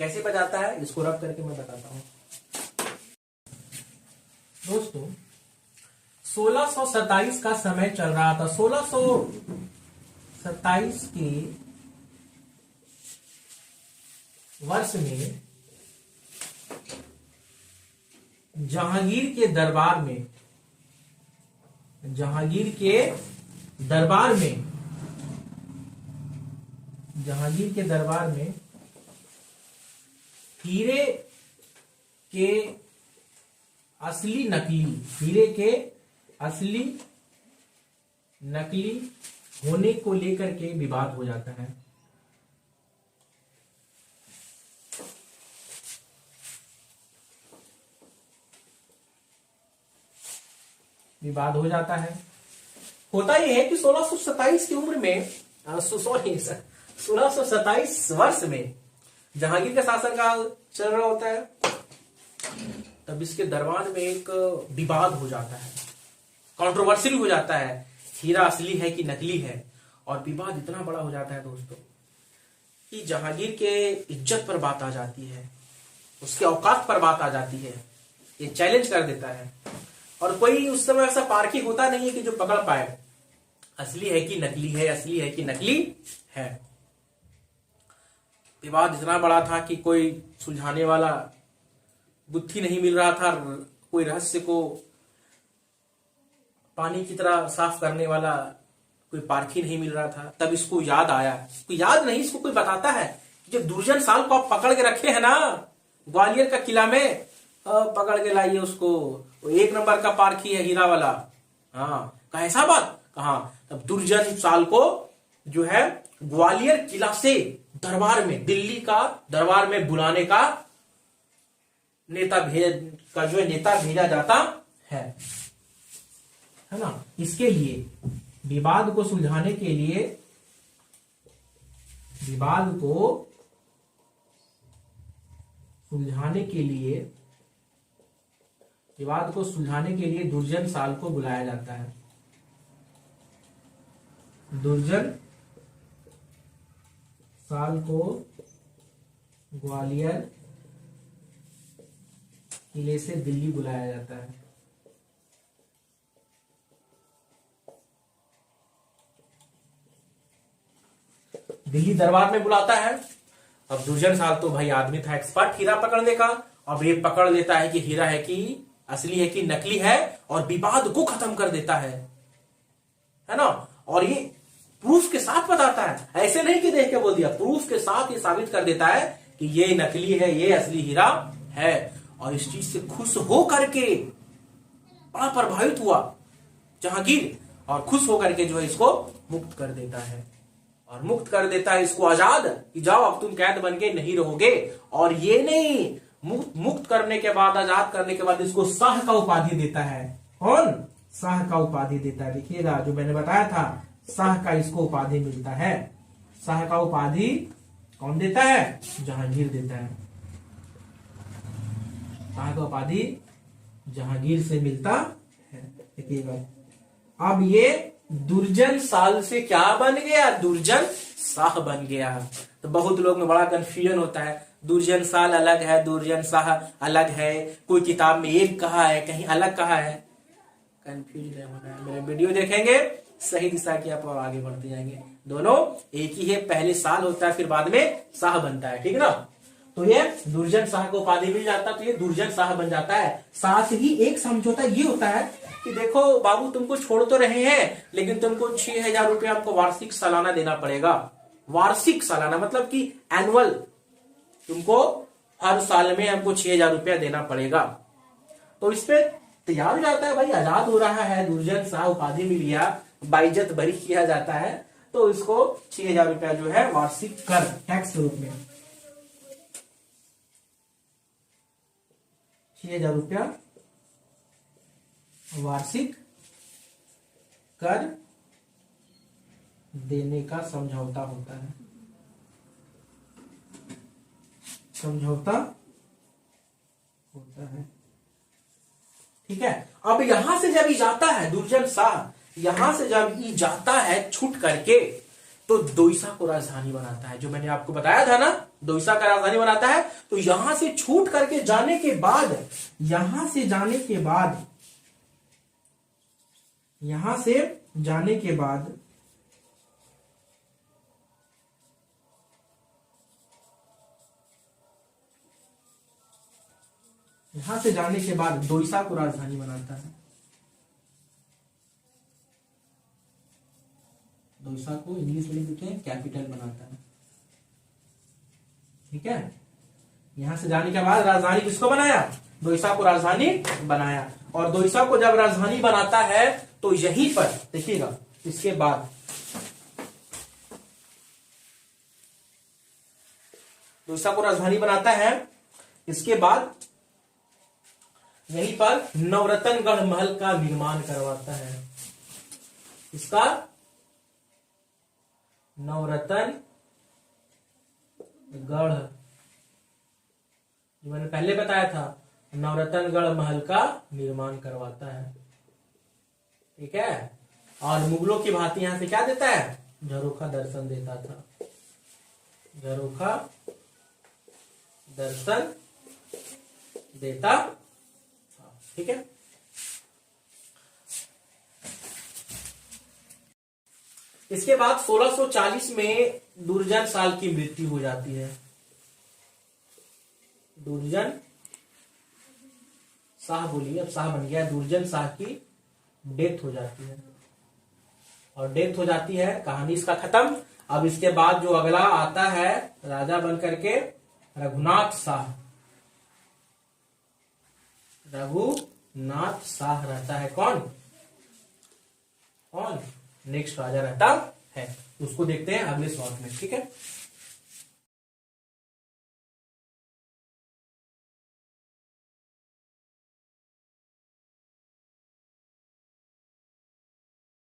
कैसे बजाता है इसको रब करके मैं बताता हूं। दोस्तों 1627 का समय चल रहा था। 1627 के वर्ष में जहांगीर के दरबार में हीरे के असली नकली होने को लेकर के विवाद हो जाता है। होता यह है कि 1627 की उम्र में 1627 वर्ष में जहांगीर का शासनकाल चल रहा होता है। तब इसके दरबार में एक विवाद हो जाता है, कंट्रोवर्शियल हो जाता है, हीरा असली है कि नकली है। और विवाद इतना बड़ा हो जाता है दोस्तों कि जहांगीर के इज्जत पर बात आ जाती है, उसके औकात पर बात आ जाती है। ये चैलेंज कर देता है और कोई उस समय ऐसा पारखी होता नहीं है कि जो पकड़ पाए असली है कि नकली है, असली है कि नकली है। विवाद इतना बड़ा था कि कोई सुलझाने वाला गुत्थी नहीं मिल रहा था, कोई रहस्य को पानी की तरह साफ करने वाला कोई पारखी नहीं मिल रहा था। तब इसको याद आया, इसको याद नहीं, इसको कोई बताता है कि जो दुर्जन साल को आप पकड़ के रखे हैं ना ग्वालियर का किला में, पकड़ के लाइए उसको, वो 1 नंबर का पारखी है हीरा वाला। हाँ, कहा ऐसा बात, कहा तब दुर्जन साल को जो है ग्वालियर किला से दरबार में, दिल्ली का दरबार में बुलाने का नेता भेजा जाता है ना। इसके लिए विवाद को सुलझाने के लिए दुर्जन साल को बुलाया जाता है। दुर्जन साल को ग्वालियर किले से दिल्ली बुलाया जाता है। दिल्ली दरबार में बुलाता है। अब दुर्जन साल तो भाई आदमी था एक्सपर्ट हीरा पकड़ने का। अब ये पकड़ लेता है कि हीरा है कि असली है कि नकली है और विवाद को खत्म कर देता है ना। और ये प्रूफ के साथ बताता है, ऐसे नहीं कि देख के बोल दिया, प्रूफ के साथ ये साबित कर देता है कि ये नकली है, ये असली हीरा है। और इस चीज से खुश हो करके बड़ा प्रभावित हुआ जहांगीर और खुश होकर के जो है इसको मुक्त कर देता है। और मुक्त कर देता है इसको आजाद कि जाओ अब तुम कैद बन के नहीं रहोगे। और ये नहीं, मुक्त करने के बाद, आजाद करने के बाद इसको शाह का उपाधि देता है। कौन? शाह का उपाधि देता है। देखिएगा जो मैंने बताया था, शाह का इसको उपाधि मिलता है। शाह का उपाधि कौन देता है? जहांगीर देता है। शाह का उपाधि जहांगीर से मिलता है। देखिएगा अब ये दुर्जन साल से क्या बन गया? दुर्जन शाह बन गया। तो बहुत लोग में बड़ा कंफ्यूजन होता है, दुर्जन साल अलग है, दुर्जन शाह अलग है, कोई किताब में एक कहा है, कहीं अलग कहा है। कंफ्यूज नहीं होना है, मेरे वीडियो देखेंगे सही दिशा की आप आगे बढ़ते जाएंगे। दोनों एक ही है, पहले साल होता है फिर बाद में शाह बनता है, ठीक ना। तो ये दुर्जन शाह को उपाधि मिल जाता है तो ये दुर्जन शाह बन जाता है। साथ ही एक समझौता ये होता है कि देखो बाबू तुमको छोड़ तो रहे हैं लेकिन तुमको 6000 रुपया आपको वार्षिक सालाना देना पड़ेगा। वार्षिक सालाना मतलब कि एनुअल, तुमको हर साल में हमको 6000 रुपया देना पड़ेगा। तो इस पे तैयार हो जाता है, भाई आजाद हो रहा है, दुर्जन शाह उपाधि मिल गया, बाइज्जत बरी किया जाता है, तो इसको 6000 रुपया जो है वार्षिक कर, टैक्स के रूप में 6000 रुपया वार्षिक कर देने का समझौता होता है। समझौता होता है, ठीक है। अब यहां से जब ये जाता है दुर्जन शाह, यहां से जब ये जाता है छूट करके, तो दोईसा को राजधानी बनाता है। जो मैंने आपको बताया था ना, दोईसा का राजधानी बनाता है। तो यहां से छूट करके जाने के बाद, यहां से जाने के बाद, यहां से जाने के बाद यहां से जाने के बाद दोईसा को राजधानी बनाता है। दोईसा को इंग्लिश में लिखते हैं कैपिटल बनाता है। ठीक है, यहां से जाने के बाद राजधानी किसको बनाया? दोईसा को राजधानी बनाया। और दोईसा को जब राजधानी बनाता है तो यहीं पर देखिएगा, इसके बाद दोईसा को राजधानी बनाता है, इसके बाद यहीं पर नवरत्नगढ़ महल का निर्माण करवाता है। इसका नवरत्नगढ़, जो मैंने पहले बताया था, नवरत्नगढ़ महल का निर्माण करवाता है। ठीक है, और मुगलों की भांति यहां से क्या देता है? झरोखा दर्शन देता था। झरोखा दर्शन देता। ठीक है, इसके बाद 1640 में दुर्जन साल की मृत्यु हो जाती है। दुर्जन शाह, बोलिए अब शाह बन गया, दुर्जन शाह की डेथ हो जाती है। और डेथ हो जाती है, कहानी इसका खत्म। अब इसके बाद जो अगला आता है राजा बन करके, रघुनाथ शाह। रघुनाथ शाह रहता है। कौन कौन नेक्स्ट राजा रहता है, उसको देखते हैं अगले शॉट में। ठीक है।